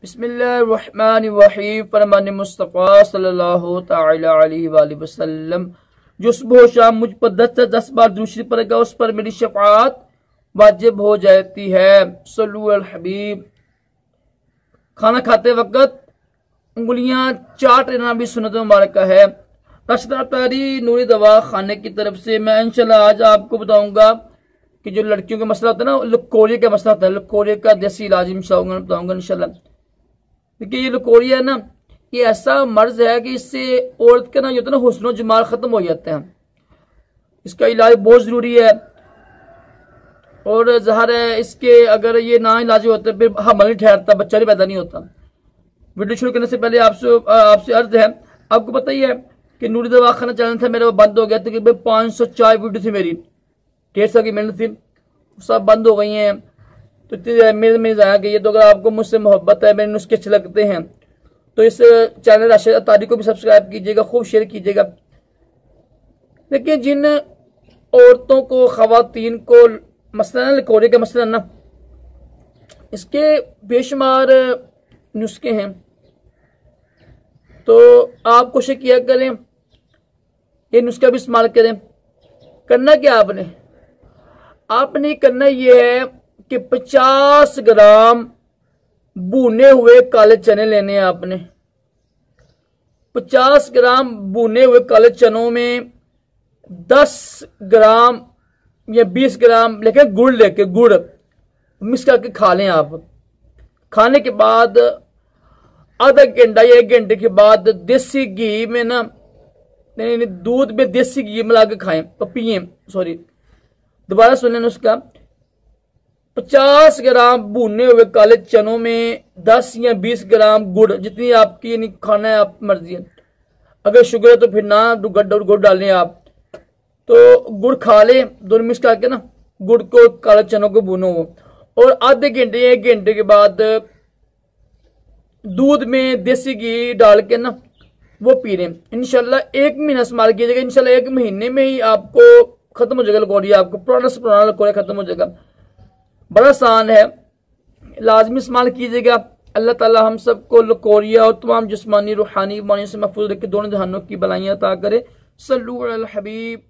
बिस्मिल्लाहिर्रहमानिर्रहीम। फरमान मुस्तफ़ा सल्लल्लाहु तआला अलैहि वसल्लम, जो सुबह शाम मुझ पर 10 से 10 बार दूसरी पड़ेगा उस पर मेरी शफाअत वाजिब हो जाती है। सल्लु अल हबीब। खाना खाते वक्त उंगलियां चाट लेना भी सुन्नत मुबारक है। रशदा तारी नूरी दवा खाने की तरफ से मैं इंशाल्लाह आज आपको बताऊंगा कि जो लड़कियों का मसला होता है ना, लकोरिया का मसला होता है, लकोरिया का देसी इलाज इंशाल्लाह बताऊंगा इंशाल्लाह। देखिए ये लकोरिया है ना, ये ऐसा मर्ज है कि इससे औरत का ना जो होता है ना हुस्न जमाल खत्म हो जाते हैं। इसका इलाज बहुत जरूरी है और ज़ाहिर है इसके अगर ये ना इलाज होता है फिर हमल नहीं ठहरता, बच्चा नहीं पैदा नहीं होता। वीडियो शुरू करने से पहले आपसे अर्ज है, आपको पता ही है कि नूरी दवाखाना चैनल था मेरा, वो बंद हो गया। तकरीबन 504 वीडियो थी मेरी, 1.5 साल की मेहनत थी, सब बंद हो गई हैं। तो मेरे में जाया गई है। तो अगर आपको मुझसे मोहब्बत है, मेरे नुस्खे अच्छे लगते हैं तो इस चैनल राशिदा तारी को भी सब्सक्राइब कीजिएगा, खूब शेयर कीजिएगा। देखिए जिन औरतों को, खवातीन को मसला लकोरे का मसला ना, इसके बेशुमार नुस्खे हैं। तो आप कोशिश किया करें ये नुस्खा भी इस्तेमाल करें। करना क्या आपने करना ये है कि 50 ग्राम भुने हुए काले चने लेने हैं आपने। 50 ग्राम भुने हुए काले चनों में 10 ग्राम या 20 ग्राम लेके गुड़ मिक्स करके खा लें आप। खाने के बाद आधा घंटा या 1 घंटे के बाद देसी घी में ना, नहीं दूध में देसी घी मिला के खाएं, पिए। सॉरी, दोबारा सुन लेना उसका। 50 ग्राम भुने हुए काले चनों में 10 या 20 ग्राम गुड़, जितनी आपकी यानी खाना है आप मर्जी है। अगर शुगर है तो फिर ना गुड़ डालें आप। तो गुड़ खा लें, दोनों मिक्स करके ना, गुड़ को काले चनों को भुनो और आधे घंटे या 1 घंटे के बाद दूध में देसी घी डाल के ना वो पी लें। इंशाल्लाह 1 महीना इस्तेमाल कीजिएगा, इंशाल्लाह 1 महीने में ही आपको खत्म हो जाएगा लकोरिया, आपको पुराना से पुराना लकोरिया खत्म हो जाएगा। बड़ा आसान है, लाजमी इस्तेमाल कीजिएगा। अल्लाह ताला हम सबको लकोरिया और तमाम जिस्मानी रूहानी बीमारियों से महफूज रखे, दोनों जहानों की भलाइयां अता करे। सल्लु अलल हबीब।